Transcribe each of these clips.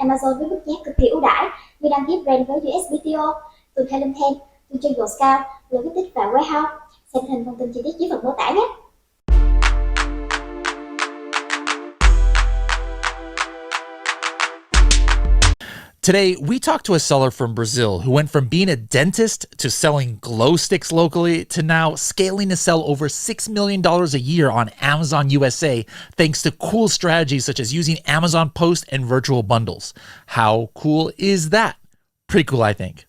Amazon với mức giá cực kỳ ưu đãi như đăng ký brand với USPTO, tuần theo LIêN, tuần trên Scout, logistics và warehouse. Xem hình thông tin chi tiết dưới phần mô tả nhé. Today, we talked to a seller from Brazil who went from being a dentist to selling glow sticks locally to now scaling to sell over $6 million a year on Amazon USA thanks to cool strategies such as using Amazon Post and virtual bundles. How cool is that? Pretty cool, I think.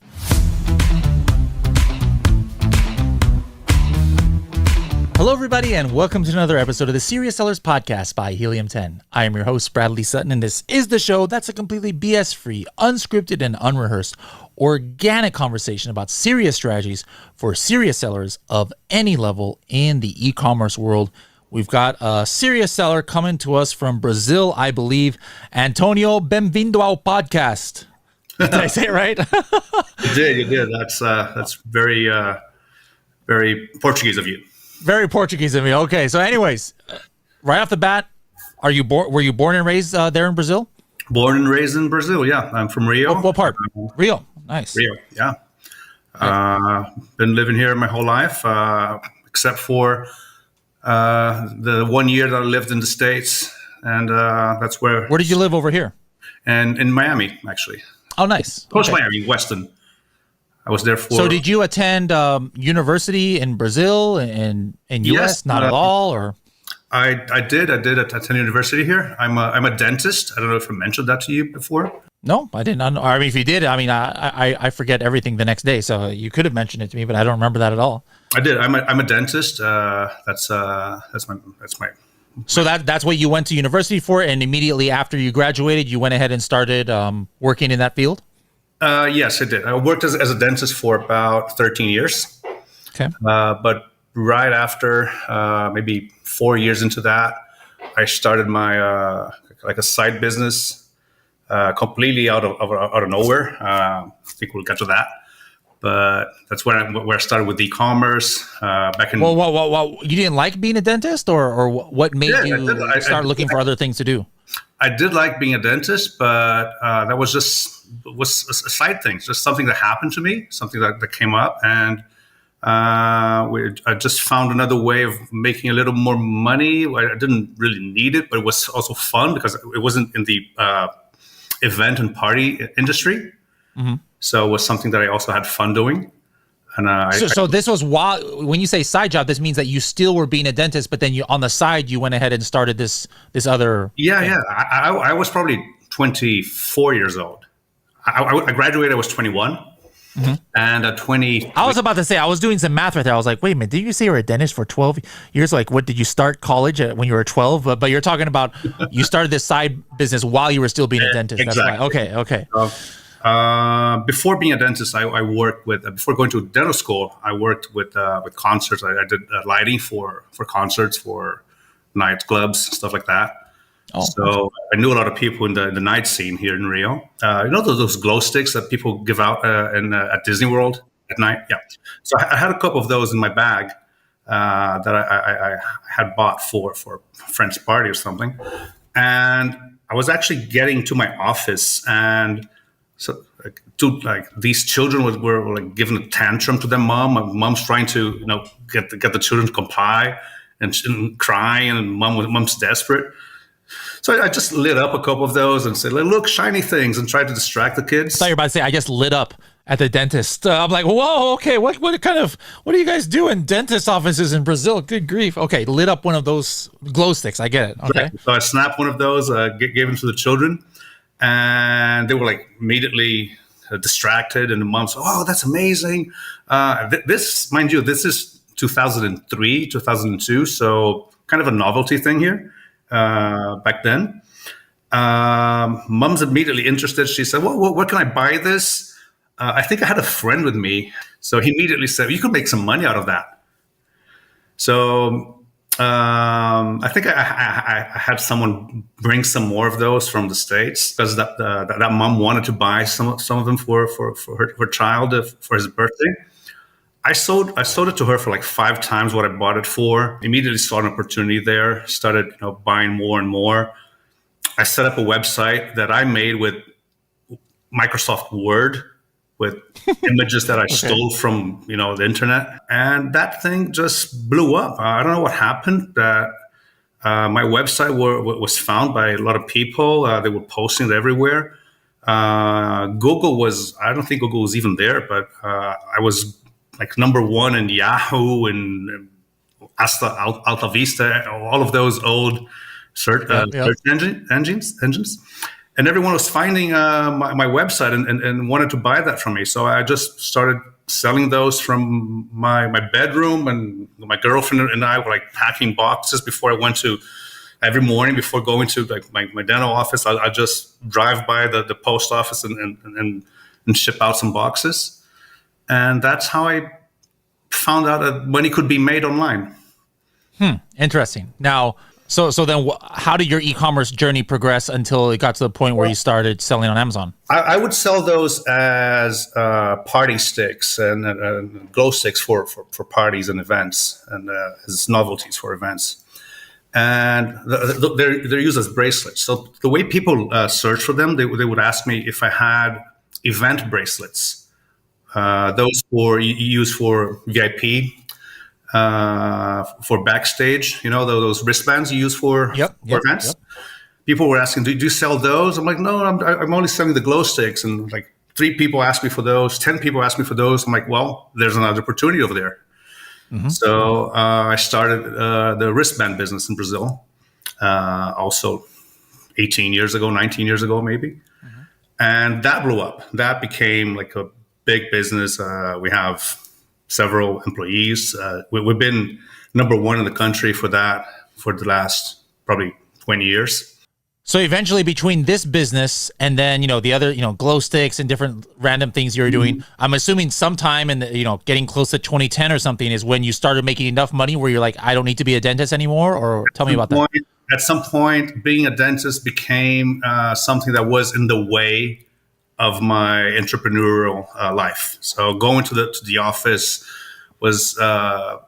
Hello, everybody, and welcome to another episode of the Serious Sellers Podcast by Helium10. I am your host, Bradley Sutton, and this is the show that's a completely BS-free, unscripted, and unrehearsed, organic conversation about serious strategies for serious sellers of any level in the e-commerce world. We've got a serious seller coming to us from Brazil, I believe. Antonio, bem-vindo ao podcast. Did I say it right? You did. That's very Portuguese of you. Very Portuguese of me. Okay, so anyways, right off the bat, were you born and raised there in Brazil? Born and raised in Brazil, yeah. I'm from Rio. What part? Rio. Nice. Rio, yeah. Been living here my whole life, except for the 1 year that I lived in the States, and that's where... Where did you live over here? And in Miami, actually. Oh, nice. Close to Miami, Weston. I was there for... So did you attend university in Brazil and in US? Yes, Not at all, or? I did attend university here. I'm a dentist. I don't know if I mentioned that to you before. No, I didn't. I mean, if you did, I mean, I forget everything the next day. So you could have mentioned it to me, but I don't remember that at all. I did. I'm a dentist. That's my. So that's what you went to university for, and immediately after you graduated, you went ahead and started working in that field? Yes, I did. I worked as a dentist for about 13 years. Okay. But right after, maybe 4 years into that, I started my like a side business, completely out of nowhere. I think we'll get to that. But that's where I started with e-commerce back in. Well, you didn't like being a dentist, or what made you start looking for other things to do? I did like being a dentist, but that was a side thing, just something that happened to me, something that came up, and I just found another way of making a little more money. I didn't really need it, but it was also fun because it wasn't in the event and party industry. Mm-hmm. So it was something that I also had fun doing. And so this was when you say side job, this means that you still were being a dentist, but then on the side you went ahead and started this other. Yeah. I was probably 24 years old. I graduated. I was 21, mm-hmm. And at 20, I was about to say, I was doing some math right there. I was like, wait a minute, did you say you were a dentist for 12 years? Like, what did you start college when you were 12? But you're talking about you started this side business while you were still being a dentist. Exactly. That's right. Okay. Before being a dentist, I worked with, before going to dental school, I worked with concerts. I did lighting for concerts, for nightclubs, stuff like that. Oh, so okay. I knew a lot of people in the night scene here in Rio. You know those glow sticks that people give out at Disney World at night? Yeah. So I had a couple of those in my bag that I had bought for a friend's party or something. And I was actually getting to my office, and so these children were like giving a tantrum to their mom. My mom's trying to get the children to comply and crying, and mom's desperate. So I just lit up a couple of those and said, look, shiny things, and tried to distract the kids. I thought you were about to say, I just lit up at the dentist. I'm like, whoa, okay, what are you guys doing? Dentist offices in Brazil, good grief. Okay, lit up one of those glow sticks, I get it, okay. Right. So I snapped one of those, gave them to the children, and they were like immediately distracted, and the mom said, oh, that's amazing. This, mind you, this is 2003, 2002, so kind of a novelty thing here. Back then, mom's immediately interested. She said, well, where can I buy this? I think I had a friend with me. So he immediately said, you could make some money out of that. So I think I had someone bring some more of those from the States, because that mom wanted to buy some of them for her child for his birthday. I sold it to her for like 5 times what I bought it for. Immediately saw an opportunity there. Started buying more and more. I set up a website that I made with Microsoft Word with images that I stole from, the internet. And that thing just blew up. I don't know what happened. That my website was found by a lot of people. They were posting it everywhere. I don't think Google was even there, but I was like number one in Yahoo and Alta Vista, all of those old search engines. And everyone was finding my website and wanted to buy that from me. So I just started selling those from my bedroom, and my girlfriend and I were like packing boxes before I went to, every morning before going to like my dental office. I just drive by the post office and ship out some boxes. And that's how I found out that money could be made online. Interesting. Now, so then how did your e-commerce journey progress until it got to the point where you started selling on Amazon? I would sell those as party sticks and glow sticks for parties and events, and as novelties for events. And they're used as bracelets. So the way people search for them, they would ask me if I had event bracelets. Those used for VIP, for backstage, those wristbands you use for events. Yep. People were asking, do you sell those? I'm like, no, I'm only selling the glow sticks. And like 3 people asked me for those, 10 people asked me for those. I'm like, well, there's another opportunity over there. Mm-hmm. So I started the wristband business in Brazil, also 19 years ago, maybe. Mm-hmm. And that blew up. That became like a big business. We have several employees. We've been number one in the country for that for the last probably 20 years. So eventually, between this business and then, the other, glow sticks and different random things you were doing, I'm assuming sometime in the, getting close to 2010 or something is when you started making enough money where you're like, I don't need to be a dentist anymore, or tell me about that. At some point, being a dentist became something that was in the way of my entrepreneurial life. So going to the office was not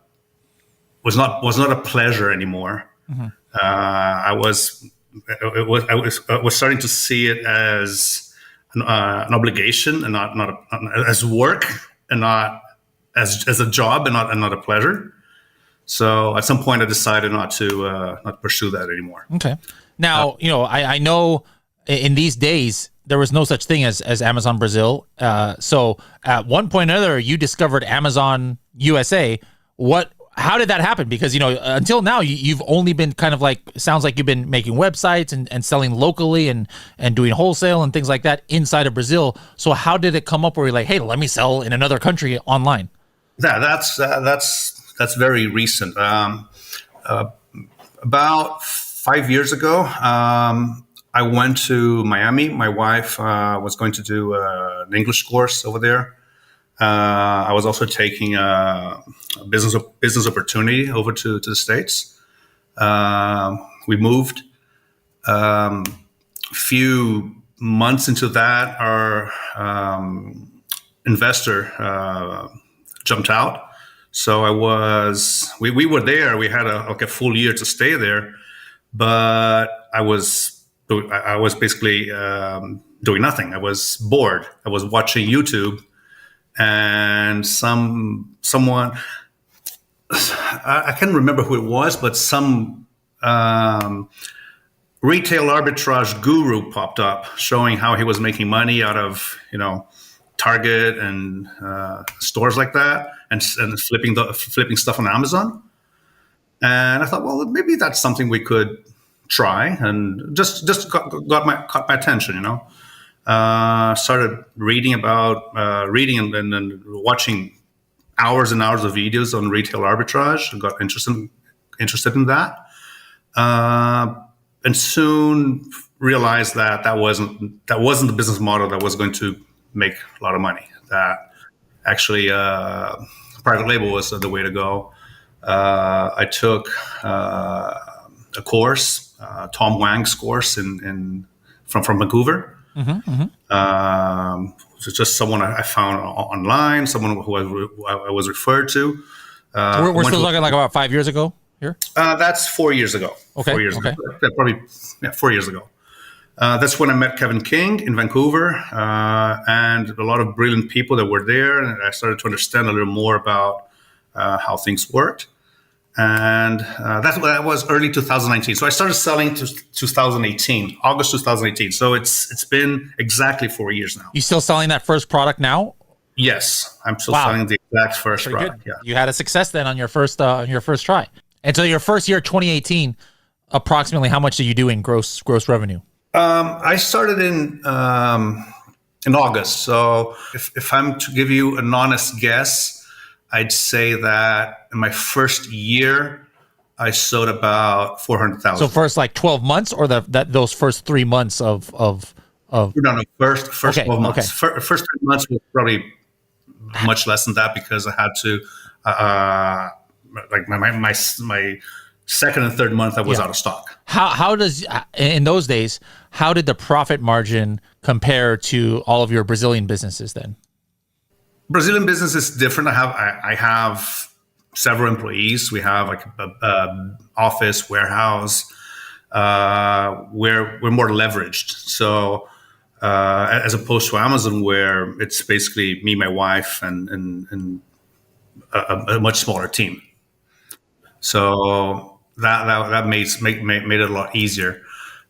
a pleasure anymore. Mm-hmm. I was starting to see it as an obligation and not as work, and not as a job and not a pleasure. So at some point I decided not to pursue that anymore. Okay. Now, I know in these days there was no such thing as Amazon Brazil. So at one point or another, you discovered Amazon USA. How did that happen? Because, until now, you've only been kind of like, sounds like you've been making websites and selling locally and doing wholesale and things like that inside of Brazil. So how did it come up where you're like, hey, let me sell in another country online? Yeah, that's very recent. About 5 years ago, I went to Miami. My wife was going to do an English course over there. I was also taking a business opportunity over to the States. We moved. Few months into that, our investor jumped out. So we were there. We had a full year to stay there, but I was basically doing nothing. I was bored. I was watching YouTube. And someone, I can't remember who it was, but some retail arbitrage guru popped up showing how he was making money out of, Target and stores like that, and flipping stuff on Amazon. And I thought, well, maybe that's something we could try, and just caught my attention, Started reading and watching hours and hours of videos on retail arbitrage, and got interested in that, and soon realized that wasn't the business model that was going to make a lot of money. That actually private label was the way to go. I took a course, Tom Wang's course from Vancouver. Mm-hmm, mm-hmm. Just someone I found online, someone who I was referred to. We're still talking like about 5 years ago here? That's 4 years ago. Okay. 4 years okay. ago. Yeah, probably 4 years ago. That's when I met Kevin King in Vancouver, and a lot of brilliant people that were there. And I started to understand a little more about how things worked. And that was early 2019. So I started selling to 2018, August 2018. So it's been exactly 4 years now. You still selling that first product now? Yes, I'm still selling the exact first Pretty product. good. Yeah. You had a success then on your first try. And so your first year, 2018, approximately how much did you do in gross revenue? I started in August. So if I'm to give you an honest guess, I'd say that in my first year, I sold about 400,000. So first like 12 months, or those first 3 months of No, first Okay, 12 months. okay. First 3 months was probably much less than that, because I had to like my second and third month I was out of stock. How does, in those days, how did the profit margin compare to all of your Brazilian businesses then? Brazilian business is different. I have several employees. We have like a office, warehouse. We're more leveraged. So as opposed to Amazon, where it's basically me, my wife, and a much smaller team. So that made it a lot easier.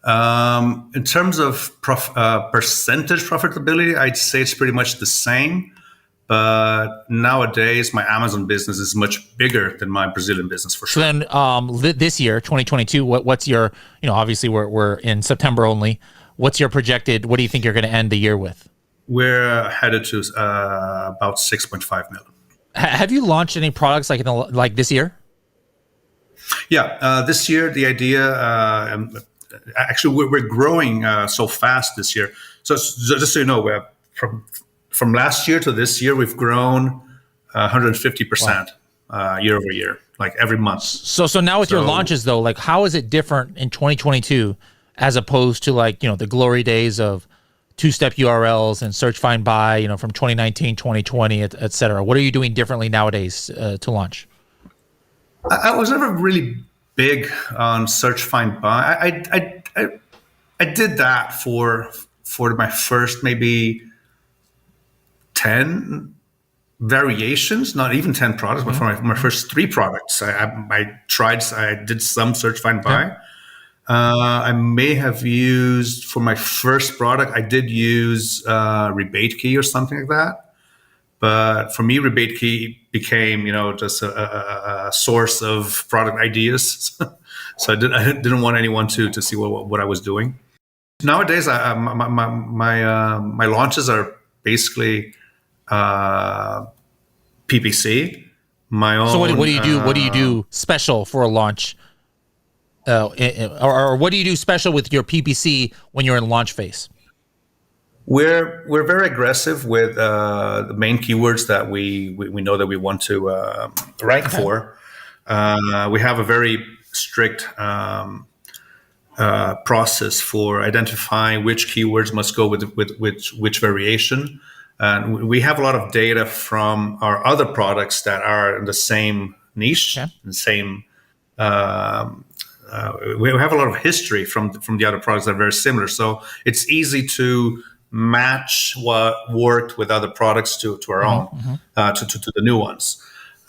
In terms of percentage profitability, I'd say it's pretty much the same. But nowadays, my Amazon business is much bigger than my Brazilian business, for sure. So then this year, 2022, what's your, obviously we're in September only. What's your projected, what do you think you're going to end the year with? We're headed to about 6.5 million. Have you launched any products like this year? Yeah, this year, the idea, actually, we're growing so fast this year. So just so you know, we're from last year to this year, we've grown 150% year over year, like every month. So now with your launches though, like how is it different in 2022 as opposed to like, the glory days of two-step URLs and search, find, buy, from 2019, 2020, et cetera? What are you doing differently nowadays to launch? I was never really big on search, find, buy. I did that for my first maybe 10 variations, not even 10 products, but for my first 3 products, I did some search, find, buy. I may have used, for my first product, I did use Rebate Key or something like that. But for me, Rebate Key became, just a source of product ideas. So I didn't want anyone to see what I was doing. Nowadays, my launches are basically PPC. My own. So what do you do? What do you do special for a launch? Or what do you do special with your PPC when you're in launch phase? We're very aggressive with the main keywords that we know that we want to rank for. We have a very strict process for identifying which keywords must go with which variation. And we have a lot of data from our other products that are in the same niche, the same. We have a lot of history from the other products that are very similar. So it's easy to match what worked with other products to our own, to the new ones.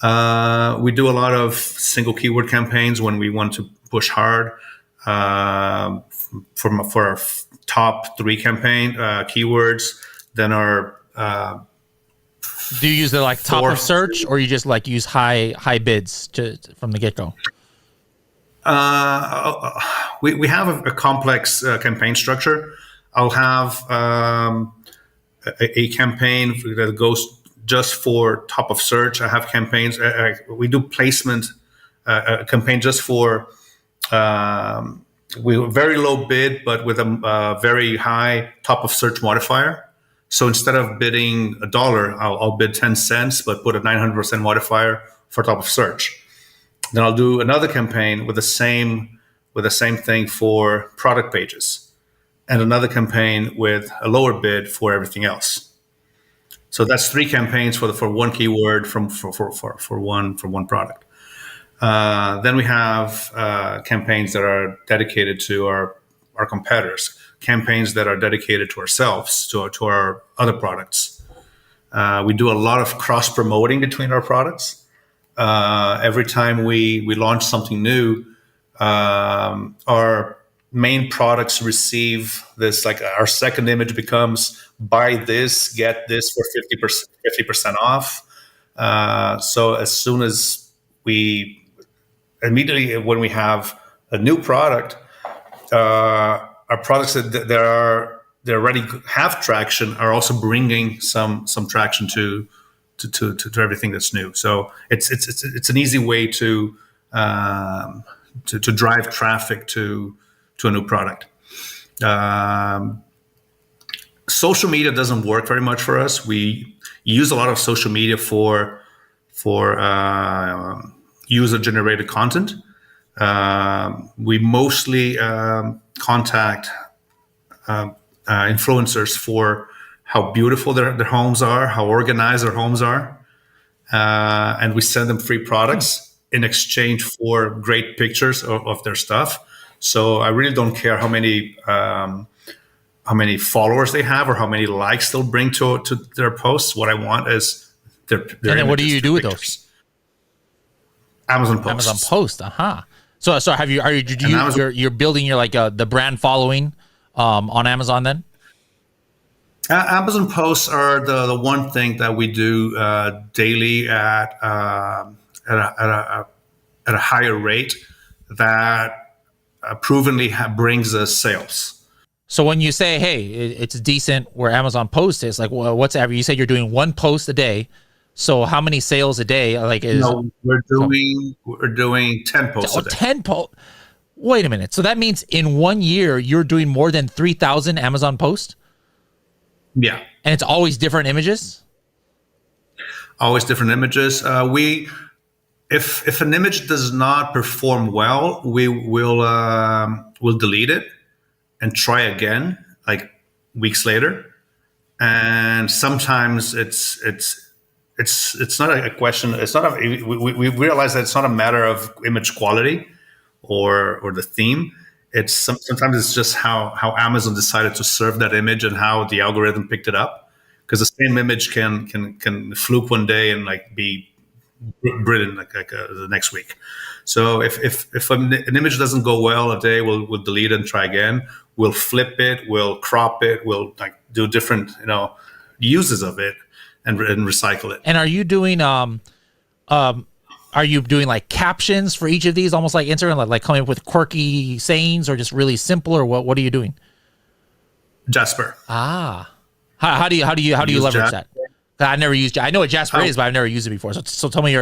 We do a lot of single keyword campaigns when we want to push hard for our top 3 campaign keywords. Then our do you use the top of search, or you just use high bids from the get go? We have a complex campaign structure. I'll have a campaign that goes just for top of search. I have campaigns. We do placement, a campaign just for very low bid, but with a very high top of search modifier. So instead of bidding $1, I'll bid 10 cents, but put a 900% modifier for top of search. Then I'll do another campaign with the same thing for product pages, and another campaign with a lower bid for everything else. So that's 3 campaigns for one keyword for one product. Then we have campaigns that are dedicated to our competitors, campaigns that are dedicated to ourselves, to our other products. We do a lot of cross promoting between our products. Every time we launch something new, our main products receive this, like our second image becomes buy this, get this for 50% off. So as soon as immediately when we have a new product, our products that they already have traction are also bringing some traction to everything that's new. So it's an easy way to drive traffic to a new product. Social media doesn't work very much for us. We use a lot of social media for user-generated content. We mostly contact influencers for how beautiful their homes are, how organized their homes are, and we send them free products in exchange for great pictures of their stuff. So I really don't care how many followers they have or how many likes they'll bring to their posts. What I want is their And then what do you do with those? Amazon posts. Amazon post. So you're building your the brand following on Amazon then? Amazon posts are the one thing that we do daily at a higher rate that provenly brings us sales. So when you say, hey, it's decent where Amazon post is, like, well, what's average? You said you're doing one post a day. So how many sales a day? We're doing 10 posts a day. 10 posts. Wait a minute. So that means in 1 year, you're doing more than 3,000 Amazon posts? Yeah. And it's always different images? Always different images. If an image does not perform well, we'll delete it and try again, like weeks later. And sometimes it's not a question. It's not we realize that it's not a matter of image quality or the theme. Sometimes it's just how Amazon decided to serve that image and how the algorithm picked it up. Because the same image can fluke one day and be brilliant the next week. So if an image doesn't go well a day, we'll delete it and try again. We'll flip it, we'll crop it, we'll do different uses of it and recycle it. And are you doing captions for each of these, almost like Instagram, like coming up with quirky sayings, or just really simple, or what are you doing? Jasper. How do you leverage Jasper. that? I never used. I know what Jasper is, but I've never used it before. So tell me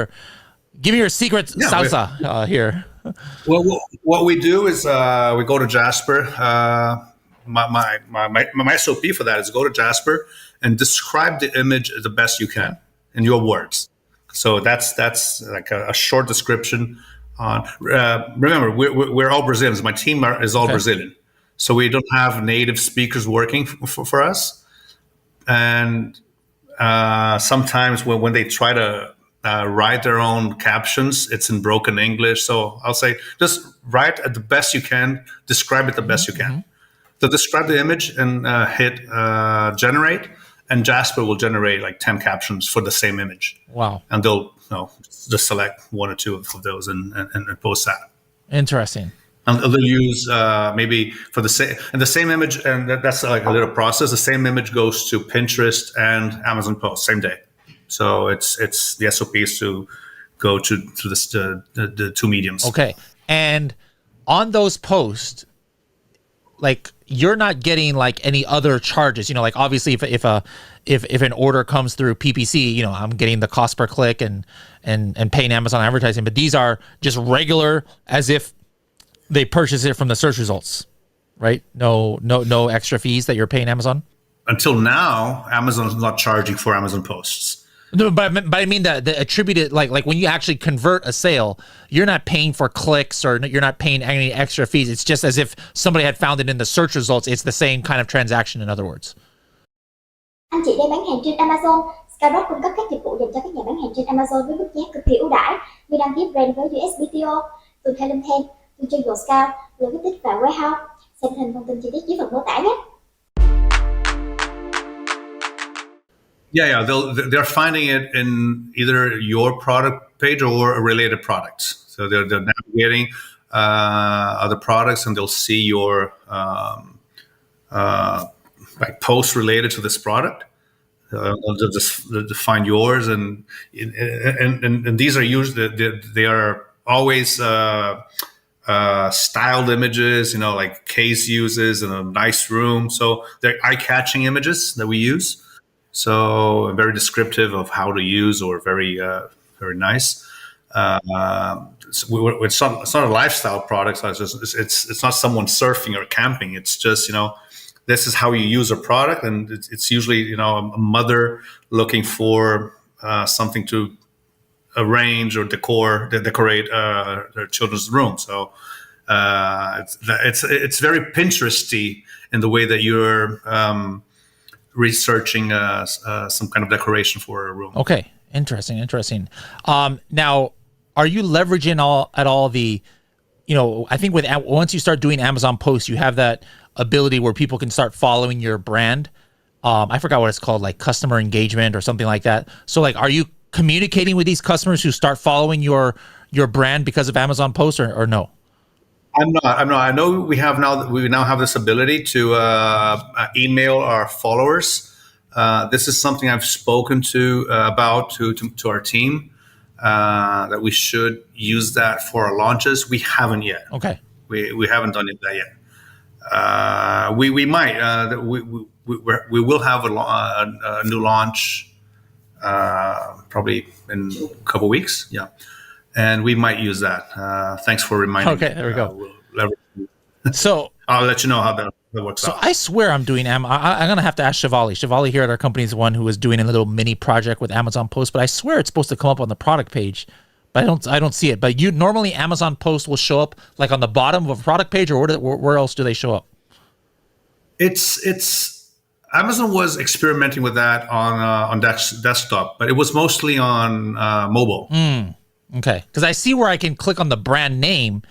give me your secret salsa here. Well, what we do is we go to Jasper. My SOP for that is go to Jasper and describe the image the best you can in your words. So that's like a short description on. Remember, we're all Brazilians. My team is all Brazilian, so we don't have native speakers working for us. And sometimes when they try to write their own captions, it's in broken English. So I'll say, just write it the best you can, describe it the best you can. So describe the image and hit generate, and Jasper will generate 10 captions for the same image. Wow. And they'll just select one or two of those and post that. Interesting. And they'll use maybe for the same image, and that's like a little process. The same image goes to Pinterest and Amazon Post same day. So it's the SOP is to go to the two mediums. Okay. And on those posts, you're not getting any other charges, obviously if an order comes through PPC, I'm getting the cost per click and paying Amazon advertising, but these are just regular as if they purchase it from the search results, right? No extra fees that you're paying Amazon. Until now, Amazon is not charging for Amazon posts. No, but I mean the attributed, like when you actually convert a sale, you're not paying for clicks or you're not paying any extra fees. It's just as if somebody had found it in the search results. It's the same kind of transaction, in other words. Anh chị đang bán hàng trên Amazon. Skyrock cung cấp các dịch vụ dành cho các nhà bán hàng trên Amazon với mức giá cực kỳ ưu đãi như đăng ký brand với USPTO, từ Thailand, từ trường Scout, logistics và warehouse, Xem hình thông tin chi tiết dưới phần mô tả nhé. Yeah. They're finding it in either your product page or related products. So they're navigating other products, and they'll see your like posts related to this product. They'll just find yours, and these are used. They are always styled images, like case uses in a nice room. So they're eye-catching images that we use. So very descriptive of how to use, or very very nice. It's not a lifestyle product. It's not someone surfing or camping. It's just this is how you use a product, and it's usually a mother looking for something to arrange or decorate their children's room. So it's very Pinteresty in the way that you're researching some kind of decoration for a room. Okay, interesting. Now, are you leveraging all the, I think once you start doing Amazon posts, you have that ability where people can start following your brand. I forgot what it's called, like customer engagement or something like that. So like, are you communicating with these customers who start following your brand because of Amazon posts, or no? I'm not. I know we now have this ability to email our followers. This is something I've spoken to our team, that we should use that for our launches. We haven't yet. Okay. We haven't done that yet. We might. We will have a new launch probably in a couple weeks. Yeah. And we might use that. Thanks for reminding me. Okay, there we go. So I'll let you know how that works out. So I swear I'm doing I'm going to have to ask Shivali. Shivali here at our company is the one who was doing a little mini project with Amazon Post, but I swear it's supposed to come up on the product page, but I don't see it. But normally Amazon Post will show up like on the bottom of a product page, or where else do they show up? It's Amazon was experimenting with that on desktop, but it was mostly on mobile. Okay, because I see where I can click on the brand name,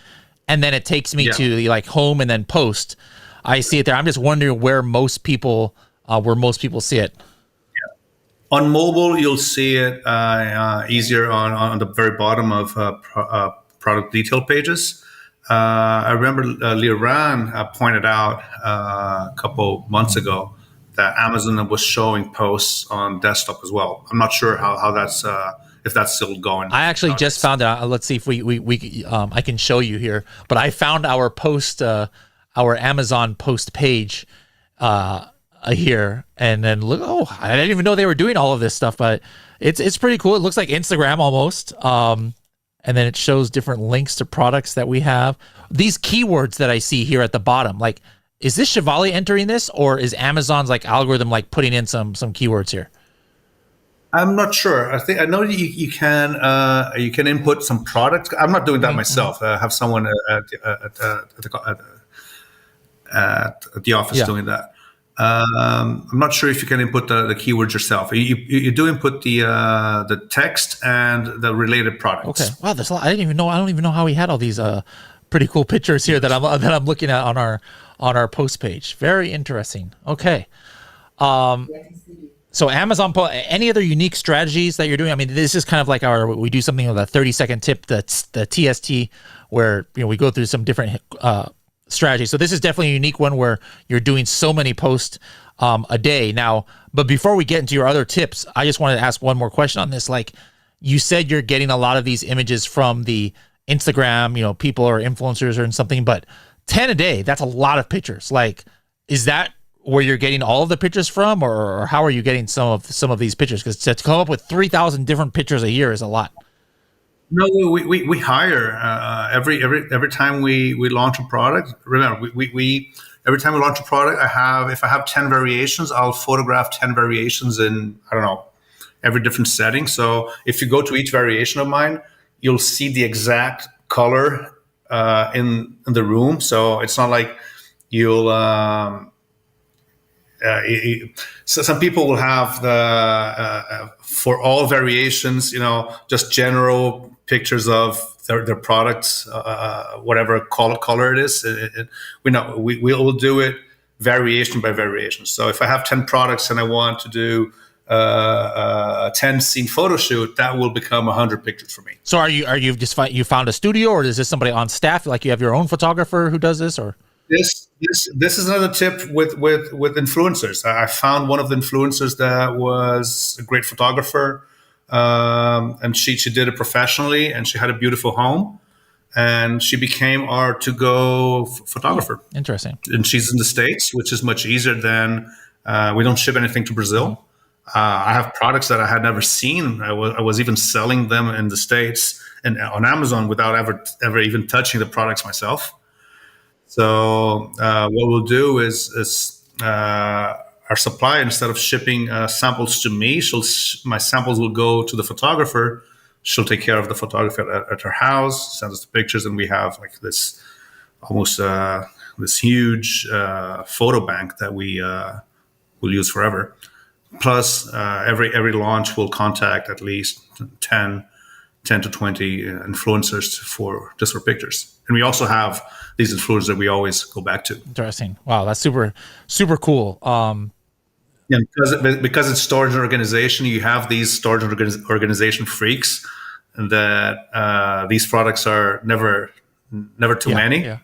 and then it takes me to like home and then post. I see it there. I'm just wondering where most people see it. Yeah. On mobile, you'll see it easier on the very bottom of product detail pages. I remember LImôNN pointed out a couple months ago that Amazon was showing posts on desktop as well. I'm not sure how that's if that's still going. I actually just found out. Let's see if we I can show you here. But I found our post, our Amazon post page here, and then look. Oh, I didn't even know they were doing all of this stuff. But it's pretty cool. It looks like Instagram almost. And then it shows different links to products that we have. These keywords that I see here at the bottom, like, is this Shivali entering this, or is Amazon's like algorithm like putting in some keywords here? I'm not sure. I know you can input some products. I'm not doing that myself. I have someone at the office doing that. I'm not sure if you can input the keywords yourself. You do input the text and the related products. Okay. Wow, there's a lot. I don't even know how we had all these pretty cool pictures here that I'm looking at on our post page. Very interesting. Okay. So Amazon, any other unique strategies that you're doing? I mean, this is kind of like we do something with a 30-second tip, the TST, where we go through some different strategies. So this is definitely a unique one where you're doing so many posts a day now. But before we get into your other tips, I just wanted to ask one more question on this. Like you said, you're getting a lot of these images from the Instagram, people or influencers or something, but 10 a day, that's a lot of pictures. Like, is that where you're getting all of the pictures from, or how are you getting some of these pictures? Because to come up with 3,000 different pictures a year is a lot. No, we hire every time we launch a product. Remember, we every time we launch a product, if I have 10 variations, I'll photograph 10 variations in, I don't know, every different setting. So if you go to each variation of mine, you'll see the exact color in the room. So it's not like you'll. So some people will have the for all variations, just general pictures of their products, whatever color it is. We will do it variation by variation. So if I have 10 products and I want to do a 10 scene photo shoot, that will become 100 pictures for me. So are you just you found a studio, or is this somebody on staff? Like you have your own photographer who does this, or? This is another tip with influencers. I found one of the influencers that was a great photographer, and she did it professionally, and she had a beautiful home, and she became our to-go photographer. Interesting. And she's in the States, which is much easier than we don't ship anything to Brazil. I have products that I had never seen. I was even selling them in the States and on Amazon without ever even touching the products myself. So what we'll do is our supplier, instead of shipping samples to me, my samples will go to the photographer. She'll take care of the photographer at her house, send us the pictures, and we have like this almost this huge photo bank that we will use forever. Plus, every launch will contact at least 10 to 20 influencers for pictures. And we also have these influencers that we always go back to. Interesting. Wow, that's super, super cool. Yeah, because it's storage and organization, you have these storage and organization freaks, and that these products are never too many. Yeah.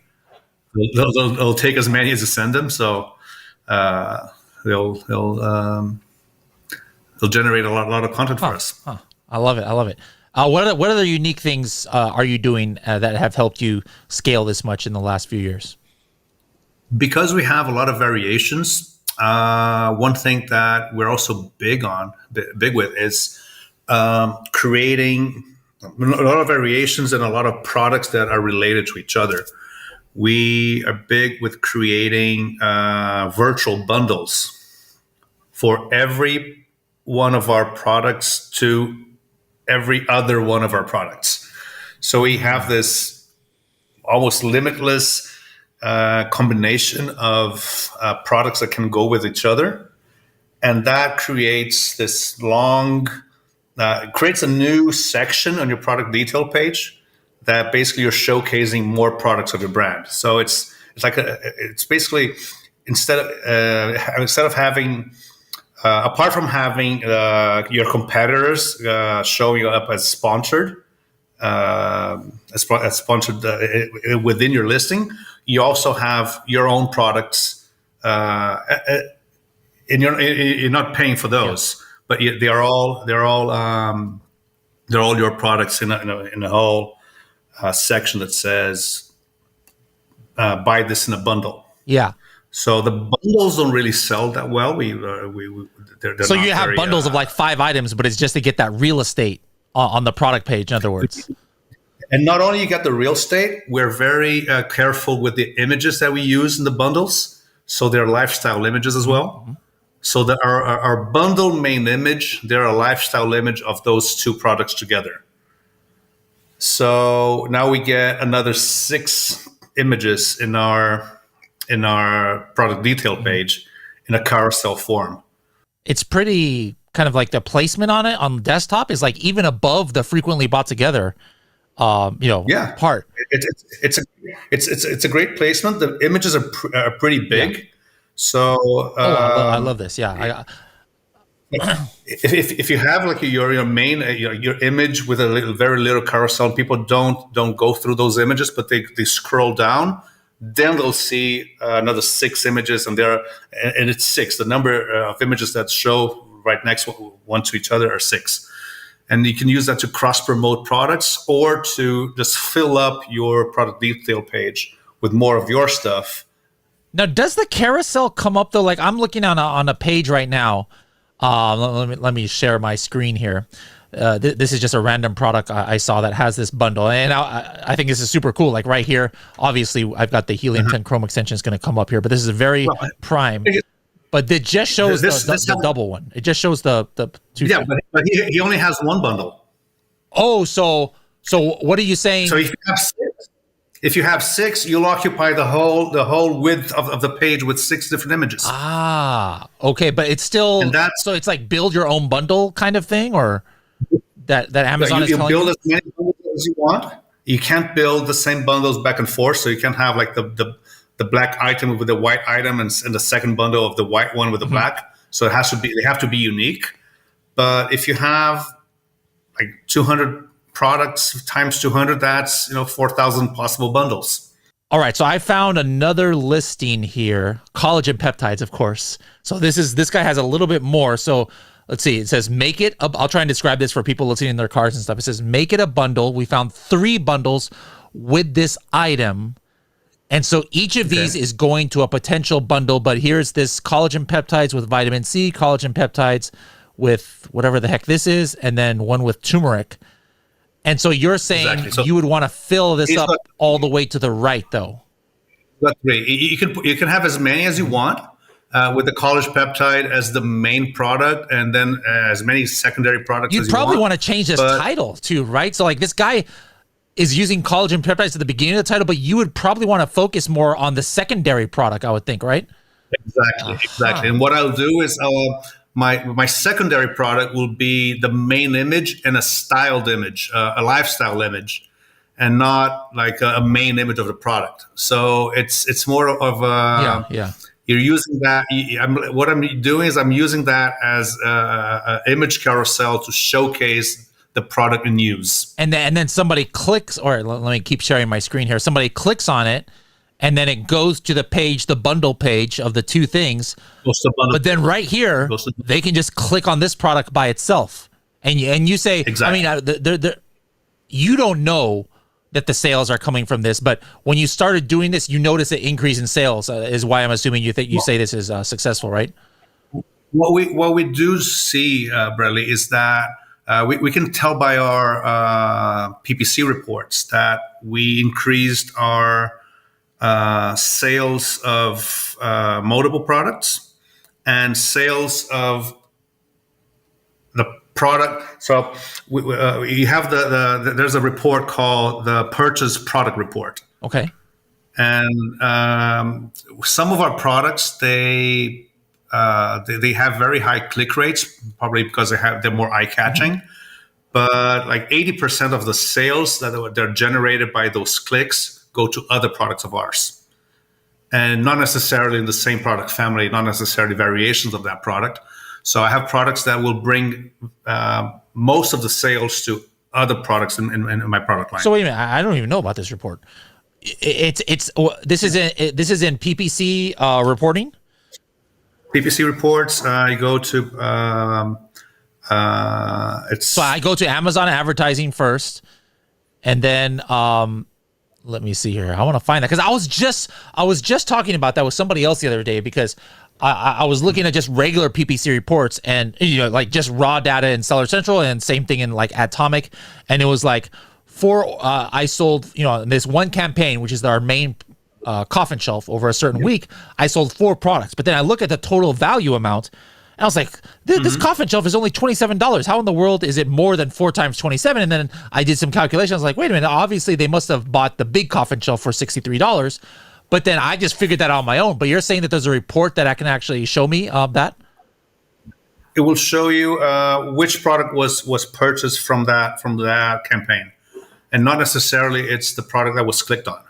They'll take as many as you send them. So they'll generate a lot of content for us. I love it. What other unique things are you doing that have helped you scale this much in the last few years? Because we have a lot of variations, one thing that we're also big with is creating a lot of variations and a lot of products that are related to each other. We are big with creating virtual bundles for every one of our products to every other one of our products. So we have this almost limitless combination of products that can go with each other. And that creates this creates a new section on your product detail page that basically you're showcasing more products of your brand. So it's basically instead of having apart from having your competitors showing up as sponsored within your listing, you also have your own products, and you're not paying for those, but they're all your products in a whole section that says buy this in a bundle. Yeah. So the bundles don't really sell that well. They're so you have bundles of like 5 items, but it's just to get that real estate on the product page, in other words. And not only you get the real estate, we're very careful with the images that we use in the bundles. So they're lifestyle images as well. Mm-hmm. So that our bundle main image, they're a lifestyle image of those two products together. So now we get another 6 images in our product detail page in a carousel form. It's pretty kind of like the placement on it on the desktop is like even above the frequently bought together, part. It's a great placement. The images are pretty big. Yeah. So I love this. Yeah. If you have like your main your image with very little carousel, people don't go through those images, but they scroll down. Then they'll see another 6 images, and it's 6. The number of images that show right next one to each other are 6, and you can use that to cross promote products or to just fill up your product detail page with more of your stuff. Now, does the carousel come up though? Like I'm looking on a page right now. Let me share my screen here. This is just a random product I saw that has this bundle, and I think this is super cool. Like right here, obviously I've got the Helium 10 Chrome extension is going to come up here, but this is a very prime. But it just shows the double one. It just shows the 2. Yeah, but he only has one bundle. Oh, so what are you saying? So if you have 6, you'll occupy the whole width of the page with 6 different images. Ah, okay, but it's still so it's like build your own bundle kind of thing, or that Amazon is telling you? You build as many bundles as you want, you can't build the same bundles back and forth. So you can't have like the black item with the white item and the second bundle of the white one with the black. So they have to be unique. But if you have like 200 products times 200, that's 4,000 possible bundles. All right, so I found another listing here, collagen peptides, of course. So this guy has a little bit more. So let's see. It says make it. I'll try and describe this for people listening in their cars and stuff. It says make it a bundle. We found 3 bundles with this item. And so each of these is going to a potential bundle, but here's this collagen peptides with vitamin C, collagen peptides with whatever the heck this is, and then one with turmeric. And so you're saying so you would want to fill this up all the way to the right, though. That's great. You can have as many as you want with the collagen peptide as the main product, and then as many secondary products as you want. You'd probably want to change this title too, right? So like this guy is using collagen peptides at the beginning of the title, but you would probably want to focus more on the secondary product, I would think, right? Exactly. And what I'll do is my secondary product will be the main image and a styled image, a lifestyle image, and not like a main image of the product. So it's more of a You're using that. What I'm doing is I'm using that as an image carousel to showcase the product in use. And then somebody clicks, or let me keep sharing my screen here. Somebody clicks on it, and then it goes to the page, the bundle page of the 2 things. But then right here, they can just click on this product by itself. And you say, exactly. I mean, you don't know that the sales are coming from this, but when you started doing this, you notice an increase in sales. Is why I'm assuming you say this is successful, right? What we do see, Bradley, is that we can tell by our PPC reports that we increased our sales of multiple products and sales of the product. So you have there's a report called the purchase product report. Okay. And some of our products, they have very high click rates, probably because they're more eye-catching. Mm-hmm. But like 80% of the sales that they're generated by those clicks go to other products of ours, and not necessarily in the same product family, not necessarily variations of that product. So I have products that will bring most of the sales to other products in my product line. So wait a minute, I don't even know about this report. This is in PPC reporting. PPC reports. You go to So I go to Amazon advertising first, and then let me see here. I want to find that because I was just talking about that with somebody else the other day, because I was looking at just regular PPC reports and like just raw data in Seller Central, and same thing in like Atomic, and it was like I sold this one campaign, which is our main coffin shelf, over a certain week. I sold 4 products, but then I look at the total value amount. And I was like, this coffin shelf is only $27. How in the world is it more than 4 times 27? And then I did some calculations. I was like, wait a minute. Obviously, they must have bought the big coffin shelf for $63. But then I just figured that out on my own. But you're saying that there's a report that I can actually show me that? It will show you which product was purchased from that campaign, and not necessarily it's the product that was clicked on.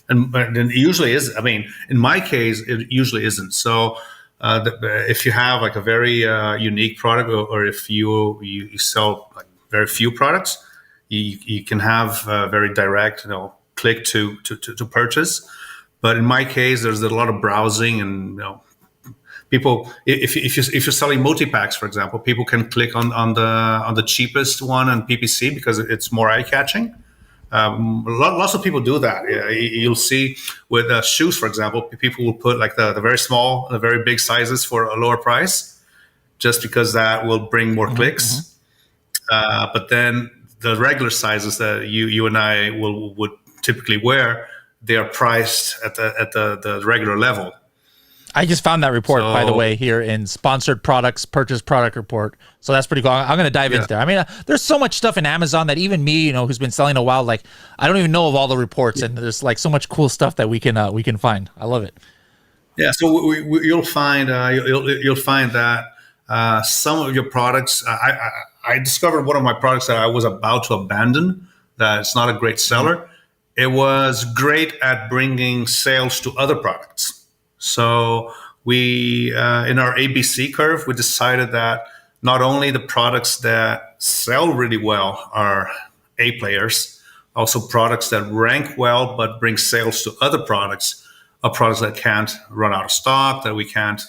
And it usually is. I mean, in my case, it usually isn't. So. If you have like a very unique product, or if you sell like very few products, you can have very direct click to purchase. But in my case, there's a lot of browsing, and people, if you're selling multi-packs, for example, people can click on the cheapest one on PPC because it's more eye-catching. Lots of people do that. You'll see with shoes, for example, people will put like the very small, the very big sizes for a lower price, just because that will bring more clicks. But then the regular sizes that you and I would typically wear, they are priced at the regular level. I just found that report, by the way, here in sponsored products, purchase product report. So that's pretty cool. I'm going to dive into there. I mean, there's so much stuff in Amazon that even me, who's been selling a while, like I don't even know of all the reports, and there's like so much cool stuff that we can find. I love it. Yeah. So you'll find that some of your products. I discovered one of my products that I was about to abandon that it's not a great seller. It was great at bringing sales to other products. So we, in our ABC curve, we decided that not only the products that sell really well are A players, also products that rank well but bring sales to other products are products that can't run out of stock, that we can't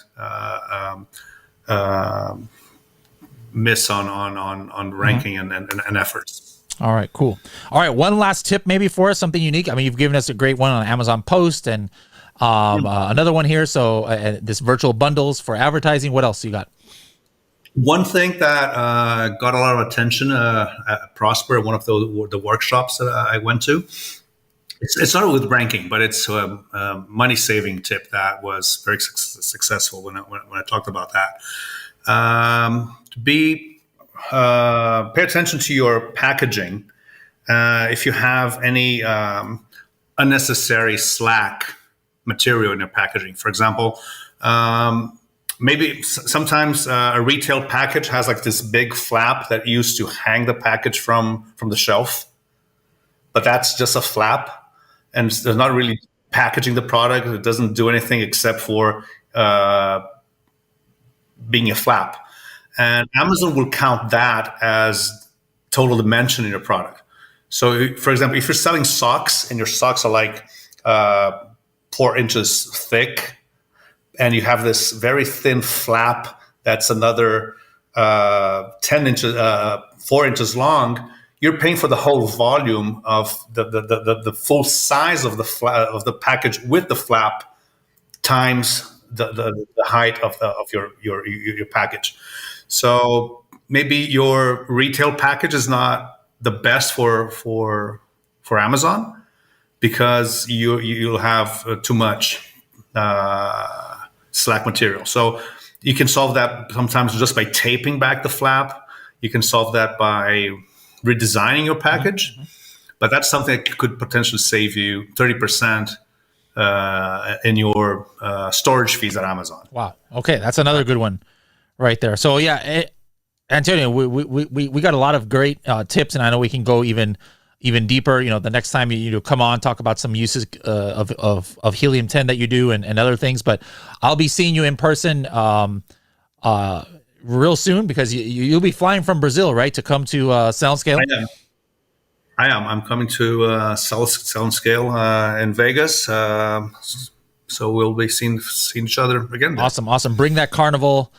miss on ranking and efforts. All right, cool. All right, one last tip maybe for us, something unique. I mean, you've given us a great one on Amazon Post and another one here. So this virtual bundles for advertising. What else you got? One thing that got a lot of attention at Prosper, one of the workshops that I went to, it started with ranking, but it's a money-saving tip that was very successful when I talked about that. Pay attention to your packaging. If you have any unnecessary slack material in your packaging, for example, maybe sometimes a retail package has like this big flap that used to hang the package from the shelf, but that's just a flap, and they're not really packaging the product. It doesn't do anything except for being a flap. And Amazon will count that as total dimension in your product. So, for example, if you're selling socks and your socks are like 4 inches thick, and you have this very thin flap that's another 4 inches long, you're paying for the whole volume of the full size of the package with the flap times the height of your package. So maybe your retail package is not the best for Amazon because you'll have too much slack material. So you can solve that sometimes just by taping back the flap. You can solve that by redesigning your package, but that's something that could potentially save you 30% in your storage fees at Amazon. Wow. Okay, that's another good one right there. So yeah, Antonio, we got a lot of great tips, and I know we can go even deeper. You know, the next time you come on, talk about some uses of Helium 10 that you do and other things. But I'll be seeing you in person real soon because you'll be flying from Brazil, right, to come to Sell and Scale. I am. I'm coming to Sell and Scale in Vegas. So we'll be seeing each other again there. Awesome. Bring that carnival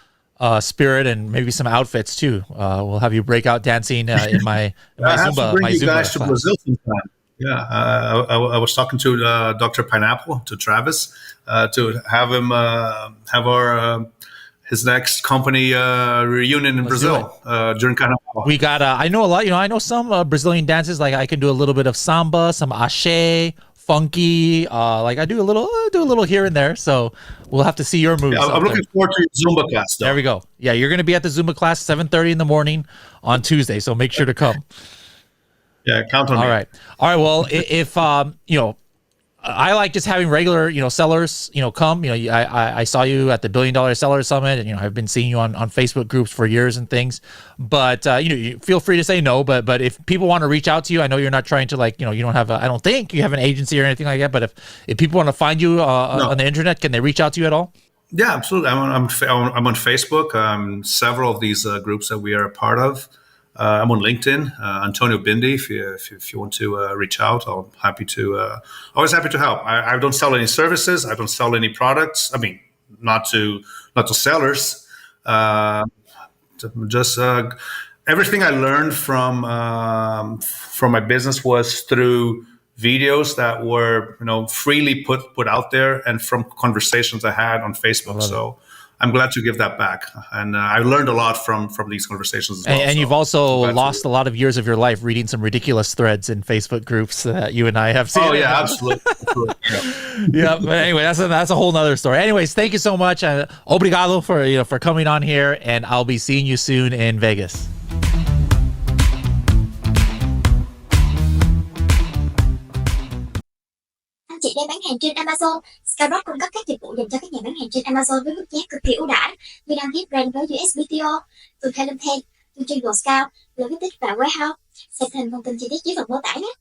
spirit and maybe some outfits too. We'll have you break out dancing in my I have Zumba. to bring you Zumba guys to class. Brazil sometime. Yeah, I was talking to Dr. Pineapple, to Travis, to have him have our his next company reunion in Brazil during Carnival. We got I know a lot. I know some Brazilian dances. Like I can do a little bit of samba, some axé, funky. Like I do a little here and there. So we'll have to see your moves. Yeah, I'm looking forward to your Zumba class, though. There we go. Yeah, you're going to be at the Zumba class 7:30 in the morning on Tuesday. So make sure to come. Yeah, count on me. All right. Well, if I like just having regular, sellers, come. I saw you at the $1 Billion Seller Summit, and I've been seeing you on Facebook groups for years and things. But you feel free to say no. But if people want to reach out to you, I know you're not trying to you don't have I don't think you have an agency or anything like that. But if people want to find you on the internet, can they reach out to you at all? Yeah, absolutely. I'm on Facebook. Several of these groups that we are a part of. I'm on LinkedIn, Antonio Bindi. If you want to reach out, I'm always happy to help. I don't sell any services. I don't sell any products. I mean, not to sellers. Just everything I learned from my business was through videos that were freely put out there and from conversations I had on Facebook. So I'm glad to give that back, and I learned a lot from these conversations as well. And you've also lost a lot of years of your life reading some ridiculous threads in Facebook groups that you and I have seen. Oh yeah, absolutely. Yeah, but anyway, that's a whole nother story. Anyways, thank you so much. Obrigado for coming on here, and I'll be seeing you soon in Vegas. Anh chị đang bán hàng trên Amazon. Skybox cung cấp các dịch vụ dành cho các nhà bán hàng trên Amazon với mức giá cực kỳ ưu đãi như đăng ký brand với USPTO, từ Helium 10, từ trường Scout, logistics và warehouse, Xem thêm thông tin chi tiết dưới phần mô tả nhé.